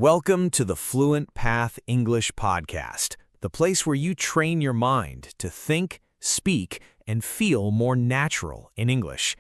Welcome to the Fluent Path English Podcast, the place where you train your mind to think, speak, and feel more natural in English.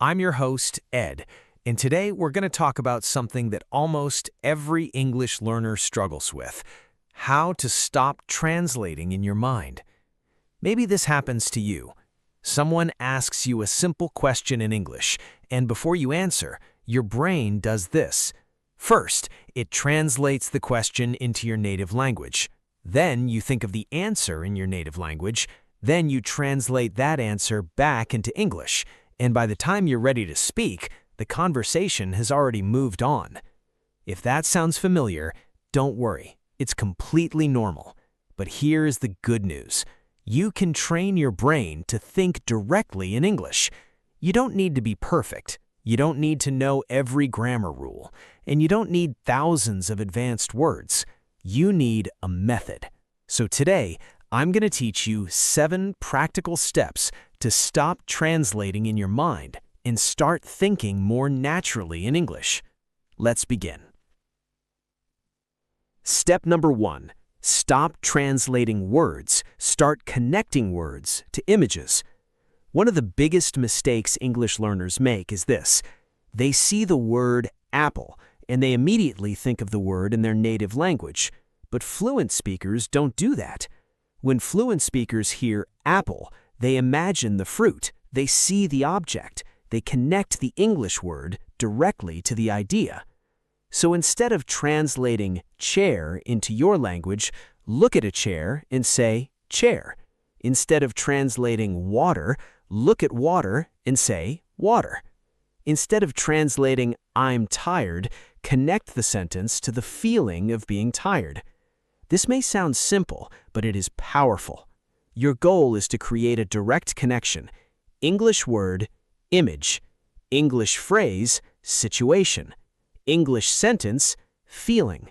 I'm your host, Ed, and today we're going to talk about something that almost every English learner struggles with: how to stop translating in your mind. Maybe this happens to you. Someone asks you a simple question in English, and before you answer, your brain does this. First, it translates the question into your native language. Then you think of the answer in your native language. Then you translate that answer back into English. And by the time you're ready to speak, the conversation has already moved on. If that sounds familiar, don't worry. It's completely normal. But here's the good news. You can train your brain to think directly in English. You don't need to be perfect. You don't need to know every grammar rule, and you don't need thousands of advanced words. You need a method. So today, I'm going to teach you 7 practical steps to stop translating in your mind and start thinking more naturally in English. Let's begin. Step number 1. Stop translating words. Start connecting words to images. One of the biggest mistakes English learners make is this. They see the word apple, and they immediately think of the word in their native language. But fluent speakers don't do that. When fluent speakers hear apple, they imagine the fruit. They see the object. They connect the English word directly to the idea. So instead of translating chair into your language, look at a chair and say chair. Instead of translating water, look at water and say water. Instead of translating I'm tired, connect the sentence to the feeling of being tired. This may sound simple, but it is powerful. Your goal is to create a direct connection. English word, image. English phrase, situation. English sentence, feeling.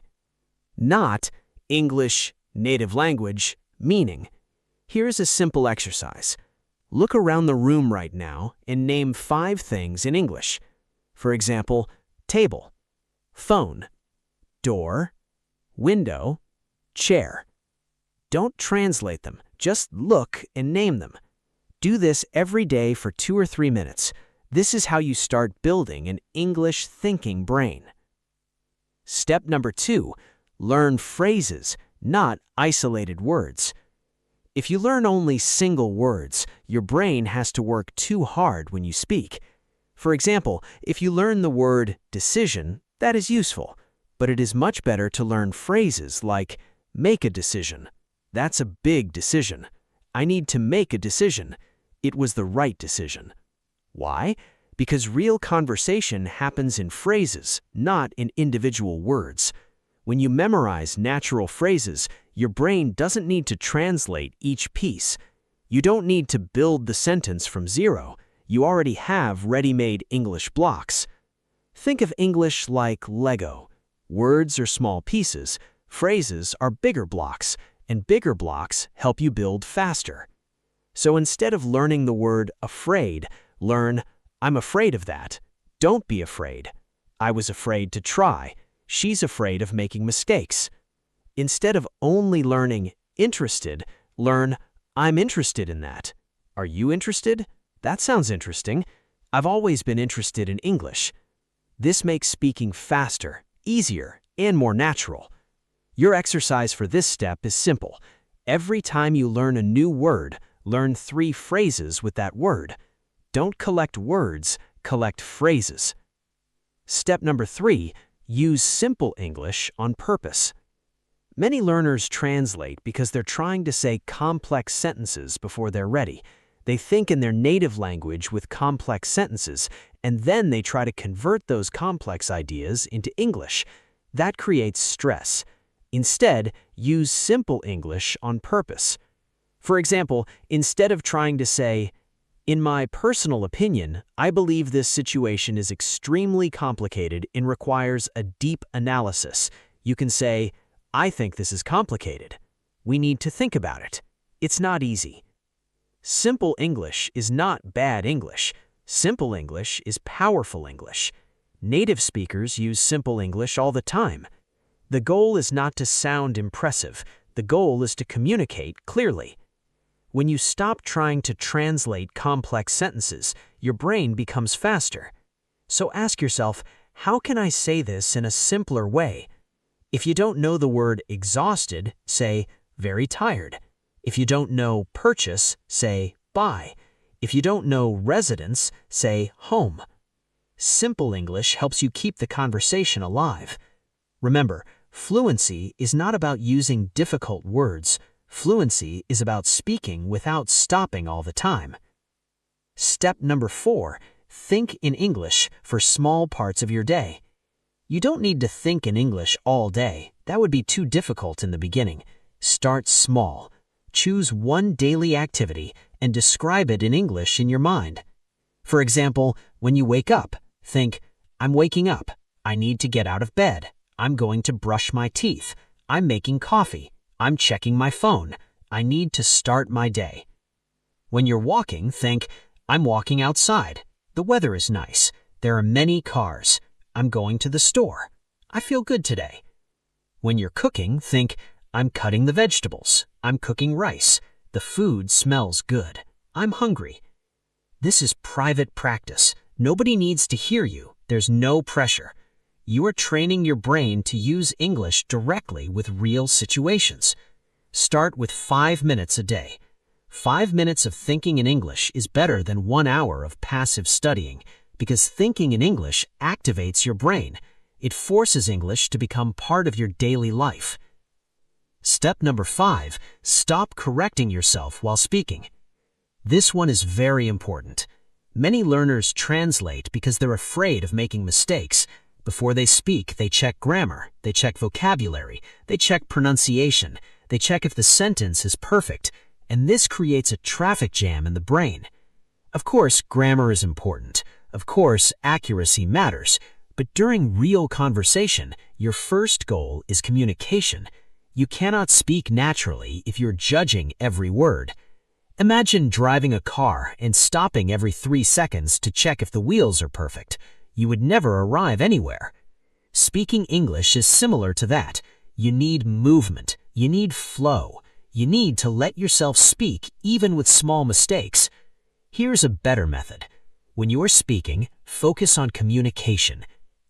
Not English native language, meaning. Here's a simple exercise. Look around the room right now and name 5 things in English. For example, table, phone, door, window, chair. Don't translate them, just look and name them. Do this every day for 2 or 3 minutes. This is how you start building an English thinking brain. Step number 2, learn phrases, not isolated words. If you learn only single words, your brain has to work too hard when you speak. For example, if you learn the word decision, that is useful, but it is much better to learn phrases like make a decision. That's a big decision. I need to make a decision. It was the right decision. Why? Because real conversation happens in phrases, not in individual words. When you memorize natural phrases, your brain doesn't need to translate each piece. You don't need to build the sentence from zero. You already have ready-made English blocks. Think of English like Lego. Words are small pieces, phrases are bigger blocks, and bigger blocks help you build faster. So instead of learning the word afraid, learn I'm afraid of that. Don't be afraid. I was afraid to try. She's afraid of making mistakes. Instead of only learning interested, learn I'm interested in that. Are you interested? That sounds interesting. I've always been interested in English. This makes speaking faster, easier, and more natural. Your exercise for this step is simple. Every time you learn a new word, learn 3 phrases with that word. Don't collect words, collect phrases. Step number 3, use simple English on purpose. Many learners translate because they're trying to say complex sentences before they're ready. They think in their native language with complex sentences, and then they try to convert those complex ideas into English. That creates stress. Instead, use simple English on purpose. For example, instead of trying to say, in my personal opinion, I believe this situation is extremely complicated and requires a deep analysis. You can say, I think this is complicated. We need to think about it. It's not easy. Simple English is not bad English. Simple English is powerful English. Native speakers use simple English all the time. The goal is not to sound impressive. The goal is to communicate clearly. When you stop trying to translate complex sentences, your brain becomes faster. So ask yourself, how can I say this in a simpler way? If you don't know the word exhausted, say very tired. If you don't know purchase, say buy. If you don't know residence, say home. Simple English helps you keep the conversation alive. Remember, fluency is not about using difficult words. Fluency is about speaking without stopping all the time. Step number 4, think in English for small parts of your day. You don't need to think in English all day. That would be too difficult in the beginning. Start small. Choose one daily activity and describe it in English in your mind. For example, when you wake up, think, I'm waking up. I need to get out of bed. I'm going to brush my teeth. I'm making coffee. I'm checking my phone. I need to start my day. When you're walking, think, I'm walking outside. The weather is nice. There are many cars. I'm going to the store. I feel good today. When you're cooking, think, I'm cutting the vegetables. I'm cooking rice. The food smells good. I'm hungry. This is private practice. Nobody needs to hear you. There's no pressure. You are training your brain to use English directly with real situations. Start with 5 minutes a day. 5 minutes of thinking in English is better than 1 hour of passive studying because thinking in English activates your brain. It forces English to become part of your daily life. Step number 5, stop correcting yourself while speaking. This one is very important. Many learners translate because they're afraid of making mistakes. Before they speak, they check grammar, they check vocabulary, they check pronunciation, they check if the sentence is perfect, and this creates a traffic jam in the brain. Of course, grammar is important. Of course, accuracy matters. But during real conversation, your first goal is communication. You cannot speak naturally if you're judging every word. Imagine driving a car and stopping every 3 seconds to check if the wheels are perfect. You would never arrive anywhere. Speaking English is similar to that. You need movement. You need flow. You need to let yourself speak even with small mistakes. Here's a better method. When you're speaking, focus on communication.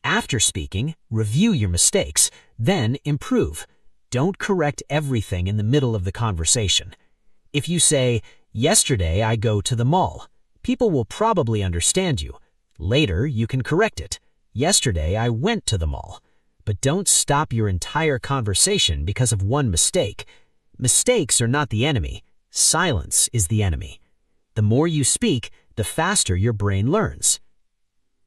After speaking, review your mistakes, then improve. Don't correct everything in the middle of the conversation. If you say, yesterday I go to the mall, people will probably understand you. Later, you can correct it. Yesterday, I went to the mall. But don't stop your entire conversation because of one mistake. Mistakes are not the enemy. Silence is the enemy. The more you speak, the faster your brain learns.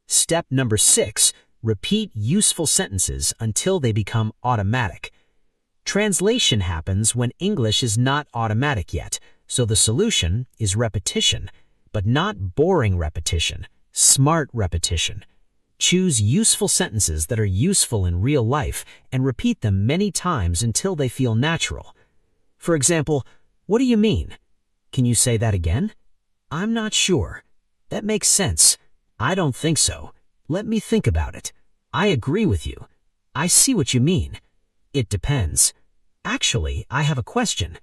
Step number 6, repeat useful sentences until they become automatic. Translation happens when English is not automatic yet, so the solution is repetition, but not boring repetition. Smart repetition. Choose useful sentences that are useful in real life and repeat them many times until they feel natural. For example, what do you mean? Can you say that again? I'm not sure. That makes sense. I don't think so. Let me think about it. I agree with you. I see what you mean. It depends. Actually, I have a question.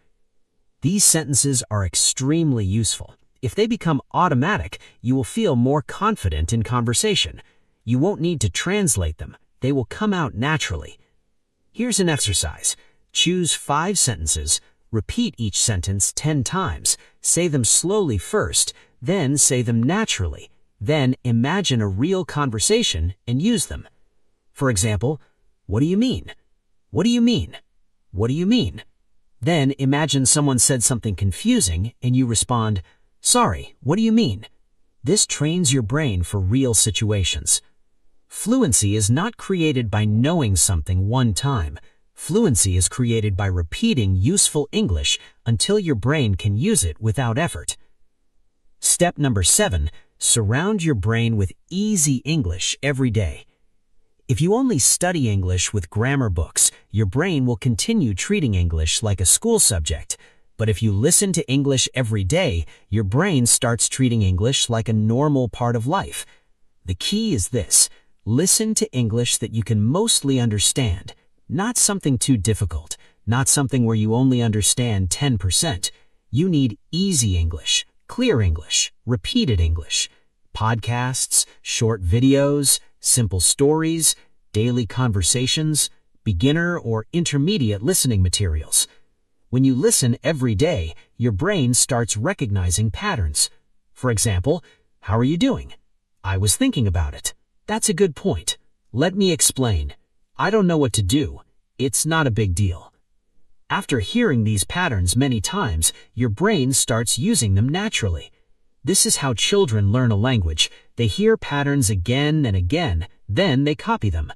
These sentences are extremely useful. If they become automatic, you will feel more confident in conversation. You won't need to translate them. They will come out naturally. Here's an exercise. Choose 5 sentences. Repeat each sentence 10 times. Say them slowly first, then say them naturally. Then imagine a real conversation and use them. For example, what do you mean? What do you mean? What do you mean? Then imagine someone said something confusing and you respond, sorry, what do you mean? This trains your brain for real situations. Fluency is not created by knowing something one time. Fluency is created by repeating useful English until your brain can use it without effort. Step number 7, surround your brain with easy English every day. If you only study English with grammar books, your brain will continue treating English like a school subject. But if you listen to English every day, your brain starts treating English like a normal part of life. The key is this: listen to English that you can mostly understand. Not something too difficult, not something where you only understand 10%. You need easy English, clear English, repeated English, podcasts, short videos, simple stories, daily conversations, beginner or intermediate listening materials. When you listen every day, your brain starts recognizing patterns. For example, how are you doing? I was thinking about it. That's a good point. Let me explain. I don't know what to do. It's not a big deal. After hearing these patterns many times, your brain starts using them naturally. This is how children learn a language. They hear patterns again and again, then they copy them.